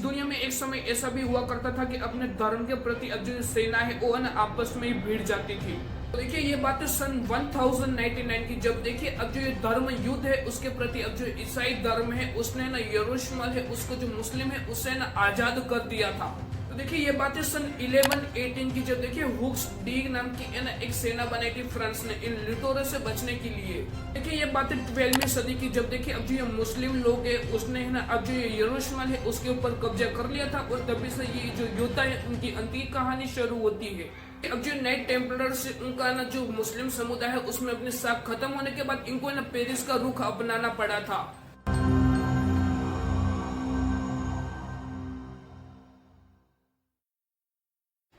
दुनिया में एक समय ऐसा भी हुआ करता था कि अपने धर्म के प्रति अब जो सेना है वो है ना आपस में ही भिड़ जाती थी। तो देखिए ये बात है सन 1099 की, जब देखिए अब जो ये धर्म युद्ध है उसके प्रति अब जो ईसाई धर्म है उसने ना यरूशलेम है उसको जो मुस्लिम है उससे ना आजाद कर दिया था। तो देखिए ये बात है सन 1118 की, जब देखिए हुक्स डी नाम की है ना एक सेना बनाई थी फ्रांस ने इन लिटोरे से बचने के लिए। देखिए ये बात है 12वीं सदी की, जब देखिए अब जो ये मुस्लिम लोग है उसने है ना अब जो ये यरूशलेम है उसके ऊपर कब्जा कर लिया था और तभी से ये जो योद्धा है उनकी अंतिम कहानी शुरू होती है। अब जो नाइट टेम्पलर्स उनका ना जो मुस्लिम समुदाय है उसमें अपनी साख खत्म होने के बाद इनको ना पेरिस का रुख अपनाना पड़ा था।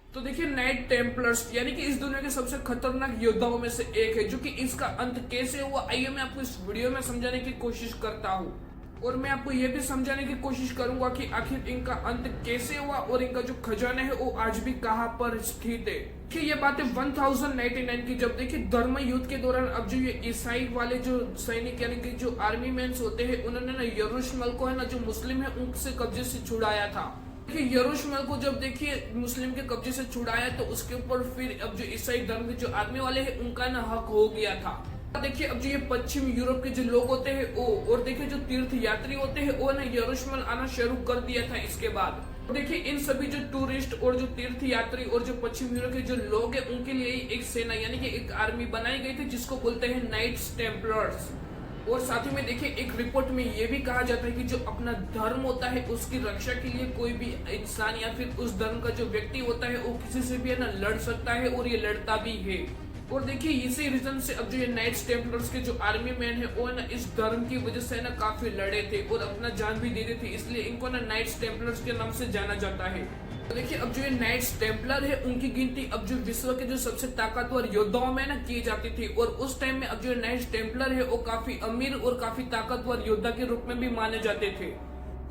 तो देखिए नाइट टेम्पलर्स यानी कि इस दुनिया के सबसे खतरनाक योद्धाओं में से एक है, जो कि इसका अंत कैसे हुआ आइए मैं आपको इस वीडियो में समझाने की कोशिश करता हूँ और मैं आपको यह भी समझाने की कोशिश करूंगा कि आखिर इनका अंत कैसे हुआ और इनका जो खजाना है वो आज भी कहाँ पर स्थित है। देखिए ये बात है 1099 की, जब देखिए धर्म युद्ध के दौरान अब जो ये ईसाई वाले जो सैनिक यानी कि जो आर्मी मैन होते हैं उन्होंने ना यरूशलेम को है ना जो मुस्लिम है उनसे कब्जे से छुड़ाया था। देखिए यरूशलेम को जब देखिए मुस्लिम के कब्जे से छुड़ाया तो उसके ऊपर फिर अब जो ईसाई धर्म के जो आर्मी वाले हैं उनका ना हक हो गया था। देखिए अब जो ये पश्चिम यूरोप के जो लोग होते हैं वो और देखिए जो तीर्थ यात्री होते हैं वो ना यरूशलेम आना शुरू कर दिया था इसके बाद। देखिए इन सभी जो टूरिस्ट और जो तीर्थ यात्री और जो पश्चिम यूरोप के जो लोग हैं उनके लिए एक सेना यानी कि एक आर्मी बनाई गई थी जिसको बोलते हैं नाइट्स टेम्पलर्स। और साथ ही में देखिए एक रिपोर्ट में ये भी कहा जाता है कि जो अपना धर्म होता है उसकी रक्षा के लिए कोई भी इंसान या फिर उस धर्म का जो व्यक्ति होता है वो किसी से भी है ना लड़ सकता है और ये लड़ता भी है। और देखिए इसी रीजन से अब जो ये नाइट्स टेम्पलर्स के जो आर्मी मैन है वो ना इस धर्म की वजह से ना काफी लड़े थे और अपना जान भी दे दी थी, इसलिए इनको ना नाइट्स टेम्पलर्स के नाम से जाना जाता है। तो देखिए अब जो ये नाइट्स टेम्पलर है उनकी गिनती अब जो विश्व के जो सबसे ताकतवर योद्धाओं में ना की जाती थी और उस टाइम में अब जो नाइट्स टेम्पलर है वो काफी अमीर और काफी ताकतवर योद्धा के रूप में भी माने जाते थे।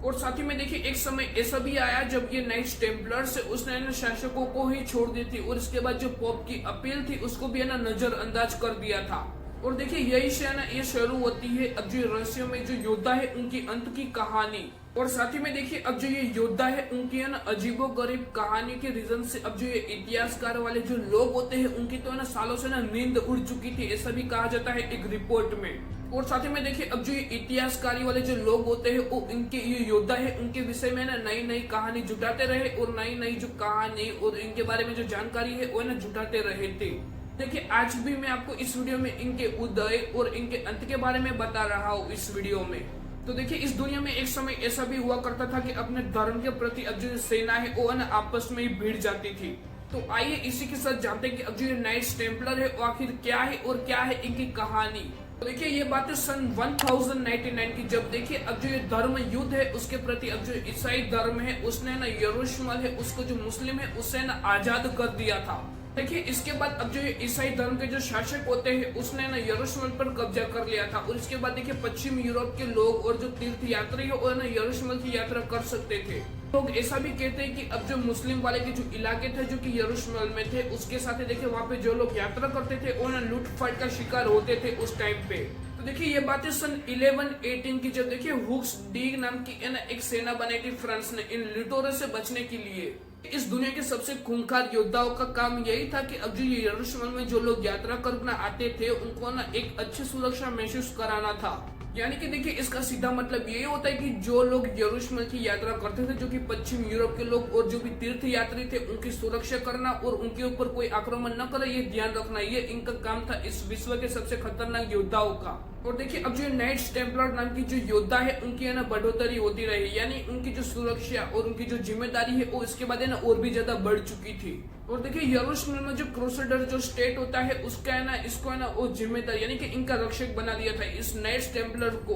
और साथ ही में देखिए एक समय ऐसा भी आया जब ये नाइट्स टेम्पलर्स है उसने शासकों को ही छोड़ दी थी और इसके बाद जो पोप की अपील थी उसको भी है ना नजरअंदाज कर दिया था। और देखिए यही से है ना ये शुरू होती है अब जो रहस्यों में जो योद्धा है उनकी अंत की कहानी। और साथ ही में देखिए अब जो ये योद्धा है उनकी है ना अजीबो गरीब कहानी के रीजन से अब जो ये इतिहासकार वाले जो लोग होते हैं उनकी तो है ना सालों से ना नींद उड़ चुकी थी, ऐसा भी कहा जाता है एक रिपोर्ट में। और साथ ही में देखिए अब जो ये इतिहासकारी वाले जो लोग होते हैं वो इनके ये योद्धा है उनके विषय में ना नई नई कहानी जुटाते रहे और नई नई जो कहानी और इनके बारे में जो जानकारी है वो ना जुटाते रहे थे। देखिए आज भी मैं आपको इस वीडियो में इनके उदय और इनके अंत के बारे में बता रहा हूँ इस वीडियो में। तो देखिए इस दुनिया में एक समय ऐसा भी हुआ करता था कि अपने धर्म के प्रति अब जो सेना है वो ना आपस में ही भिड़ जाती थी। तो आइए इसी के साथ जानते हैं कि अब जो ये नाइट्स टेम्पलर है वो आखिर क्या है और क्या है इनकी कहानी। तो देखिए ये बात है सन 1099 की, जब देखिए अब जो ये धर्म युद्ध है उसके प्रति अब जो ईसाई धर्म है उसने ना यरूशलेम है उसको जो मुस्लिम है उससे ना आजाद कर दिया था। देखिए इसके बाद अब जो ये ईसाई धर्म के जो शासक होते हैं उसने ना यरूशलेम पर कब्जा कर लिया था और इसके बाद देखिए पश्चिम यूरोप के लोग और जो तीर्थ यात्री है वो ना यरूशलेम की यात्रा कर सकते थे। लोग ऐसा भी कहते हैं कि अब जो मुस्लिम वाले के जो इलाके थे जो कि यरूशलेम में थे उसके साथ देखिए वहाँ पे जो लोग यात्रा करते थे वो ना लूटपाट का शिकार होते थे उस टाइम पे। तो देखिए ये बातें सन 1118 की, जब देखिए हुक्स डी नाम की है ना एक सेना बनाई थी फ्रांस ने इन लिटोरे से बचने के लिए। इस दुनिया के सबसे खूंखार योद्धाओं का काम यही था कि अब जो ये यरूशलेम में जो लोग यात्रा करना आते थे उनको ना एक अच्छी सुरक्षा महसूस कराना था। यानी कि देखिए इसका सीधा मतलब यही होता है कि जो लोग यरूशलेम की यात्रा करते थे जो कि पश्चिम यूरोप के लोग और जो भी तीर्थ यात्री थे उनकी सुरक्षा करना और उनके ऊपर कोई आक्रमण न करे ये ध्यान रखना, ये इनका काम था इस विश्व के सबसे खतरनाक योद्धाओं का। और देखिए अब जो नाइट्स टेम्पलर नाम की जो योद्धा है उनकी है ना बढ़ोतरी होती रही, यानी उनकी जो सुरक्षा और उनकी जो जिम्मेदारी है वो इसके बाद है ना और भी ज्यादा बढ़ चुकी थी। और देखिए यरूशलेम में जो क्रूसेडर जो स्टेट होता है उसका है ना इसको है ना वो जिम्मेदार यानी कि इनका रक्षक बना दिया था इस नाइट्स टेम्पलर को।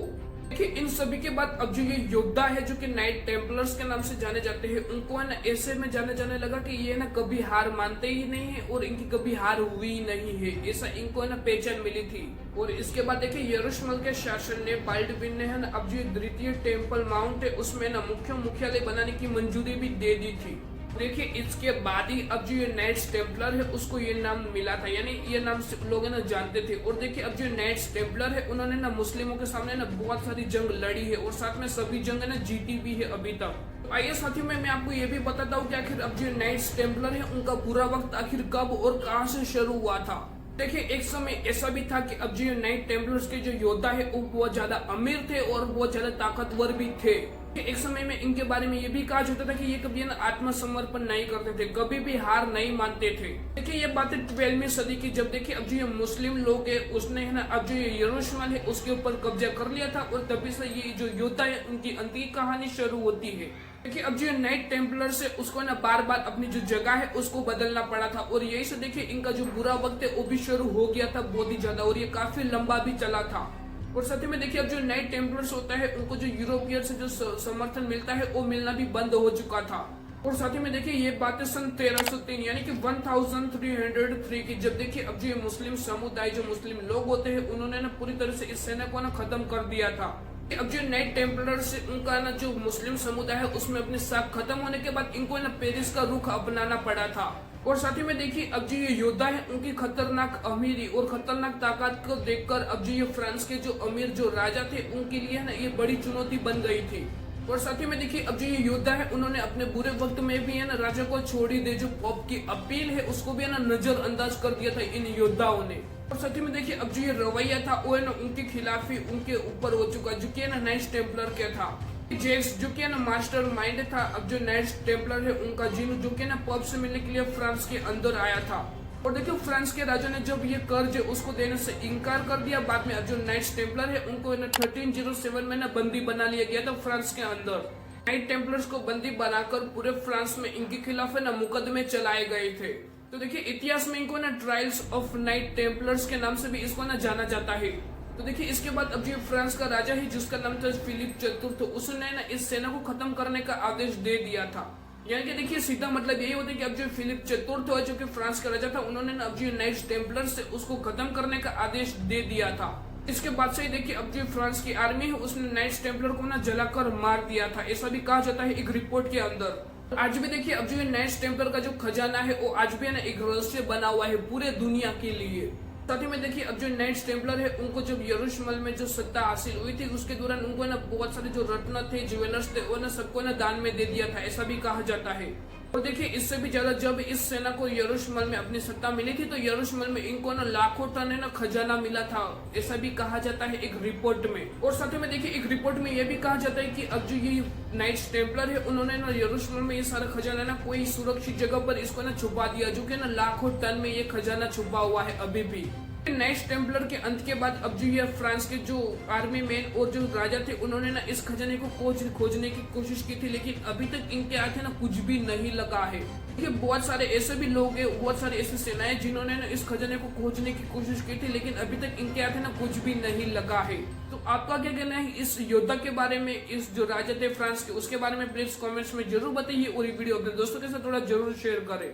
देखिए इन सभी के बाद अब जो ये योद्धा है जो कि नाइट टेम्पलर्स के नाम से जाने जाते हैं उनको है ना ऐसे में जाने लगा कि ये ना कभी हार मानते ही नहीं है और इनकी कभी हार हुई ही नहीं है, ऐसा इनको है ना पहचान मिली थी। और इसके बाद देखिए यरूशलेम के शासन ने बाल्डविन ने है ना अब जो द्वितीय टेम्पल माउंट है उसमें ना मुख्यालय बनाने की मंजूरी भी दे दी थी। देखिए इसके बाद ही अब जो ये नाइट्स टेम्पलर है उसको ये नाम मिला था, यानी ये नाम लोग है ना जानते थे। और देखिए अब जो नाइट्स टेम्पलर है उन्होंने ना मुस्लिमों के सामने ना बहुत सारी जंग लड़ी है और साथ में सभी जंग है ना जीती भी है अभी तक। आइए साथियों में मैं आपको ये भी बताता हूँ कि आखिर अब जो नाइट्स टेम्पलर है उनका बुरा वक्त आखिर कब और कहां से शुरू हुआ था। देखिए एक समय ऐसा भी था कि अब जो नाइट टेम्पलर्स के जो योद्धा है वो बहुत ज्यादा अमीर थे और बहुत ज्यादा ताकतवर भी थे। एक समय में इनके बारे में ये भी कहा जाता था कि ये कभी आत्मसमर्पण नहीं करते थे, कभी भी हार नहीं मानते थे। देखिए ये बातें 12वीं सदी की, जब देखिए अब जो ये मुस्लिम लोग है उसने है ना अब जो ये यरूशलेम है उसके ऊपर कब्जा कर लिया था और तभी से ये जो योद्धा है उनकी अंत की कहानी शुरू होती है। देखिए अब जो नाइट टेम्पलर से उसको ना बार बार अपनी जो जगह है उसको बदलना पड़ा था और यही से देखिए इनका जो बुरा वक्त है वो भी शुरू हो गया था बहुत ही ज्यादा, और ये काफी लंबा भी चला था। और साथ ही में देखिए अब जो नाइट टेम्पलर्स होता है उनको जो यूरोपियन से जो समर्थन मिलता है वो मिलना भी बंद हो चुका था। और साथ ही में देखिए ये बातें सन 1303 यानी कि 1303 की, जब देखिए अब जो ये मुस्लिम समुदाय जो मुस्लिम लोग होते हैं उन्होंने ना पूरी तरह से इस सेना को ना खत्म कर दिया था। अब जो नाइट टेम्पलर से उनका ना जो मुस्लिम समुदाय है उसमें अपनी साख खत्म होने के बाद इनको ना पेरिस का रुख अपनाना पड़ा था। और साथ ही में देखिए अब जो ये योद्धा है उनकी खतरनाक अमीरी और खतरनाक ताकत को देखकर अब जो ये फ्रांस के जो अमीर जो राजा थे उनके लिए ना ये बड़ी चुनौती बन गई थी। और साथ ही में देखिए अब जो ये योद्धा है उन्होंने अपने बुरे वक्त में भी है ना राजा को छोड़ ही दे, जो पॉप की अपील है उसको भी है ना नजरअंदाज कर दिया था इन योद्धाओं ने। और साथ ही में देखिए अब जो ये रवैया था वो है ना उनके खिलाफ ही उनके ऊपर हो चुका, जो कि है ना नाइट्स टेम्पलर क्या था। जेक्स जो कि है ना मास्टर माइंड था अब जो नाइट्स टेम्पलर है उनका जिन जो कि ना पॉप से मिलने के लिए फ्रांस के अंदर आया था। और देखियो फ्रांस के राजा ने जब ये कर्ज उसको देने से इनकार कर दिया, बाद में अब जो नाइट्स टेम्पलर है उनको 1307 में ना बंदी बना लिया गया था फ्रांस के अंदर। नाइट टेम्पलर्स को बंदी बनाकर पूरे फ्रांस में इनके खिलाफ है ना मुकदमे चलाए गए थे। तो देखिए इतिहास में इनको ना ट्रायल्स ऑफ नाइट टेम्पलर्स के नाम से भी इसको ना जाना जाता है। तो देखिए इसके बाद अब जो फ्रांस का राजा है जिसका नाम था फिलिप चतुर्थ, उसने ना इस सेना को खत्म करने का आदेश दे दिया था। यानी कि देखिए सीधा मतलब यही होता है कि अब जो फिलिप चतुर्थ है जो कि फ्रांस का राजा था उन्होंने ना अब जो नाइट्स टेम्पलर से उसको खत्म करने का आदेश दे दिया था। इसके बाद से ही देखिए अब जो फ्रांस की आर्मी है उसने नाइट्स टेम्पलर को ना जलाकर मार दिया था, ऐसा भी कहा जाता है एक रिपोर्ट के अंदर। आज भी देखिए अब जो नाइट्स टेम्पलर का जो खजाना है वो आज भी है ना एक रहस्य बना हुआ है पूरे दुनिया के लिए। साथ ही में देखिए अब जो नाइट्स टेम्पलर है उनको जब यरूशलेम में जो सत्ता हासिल हुई थी उसके दौरान उनको ना बहुत सारे जो रत्न थे ज्वेलर्स थे वो ना सबको ना दान में दे दिया था, ऐसा भी कहा जाता है। और देखिए इससे भी ज्यादा जब इस सेना को यरूशलेम में अपनी सत्ता मिली थी तो यरूशलेम में इनको ना लाखों टन है ना खजाना मिला था, ऐसा भी कहा जाता है एक रिपोर्ट में। और साथ ही में देखिए एक रिपोर्ट में यह भी कहा जाता है कि अब जो ये नाइट्स टेम्पलर है उन्होंने ना यरूशलेम में ये सारा खजाना ना कोई सुरक्षित जगह पर इसको ना छुपा दिया, जो कि ना लाखों टन में ये खजाना छुपा हुआ है अभी भी। नाइट्स टेम्पलर के अंत के बाद अब जो ये फ्रांस के जो आर्मी मैन और जो राजा थे उन्होंने ना इस खजाने को खोजने की कोशिश की थी, लेकिन अभी तक इनके हाथ ना कुछ भी नहीं लगा है। देखिए बहुत सारे ऐसे भी लोग हैं, बहुत सारे ऐसी सेनाएं जिन्होंने ना इस खजाने को खोजने की कोशिश की थी, लेकिन अभी तक इनके हाथ ना कुछ भी नहीं लगा है। तो आपका क्या कहना है इस योद्धा के बारे में, इस जो राजा थे फ्रांस के, उसके बारे में प्लीज कॉमेंट्स में जरूर बताइए और ये वीडियो अपने दोस्तों के साथ थोड़ा जरूर शेयर करें।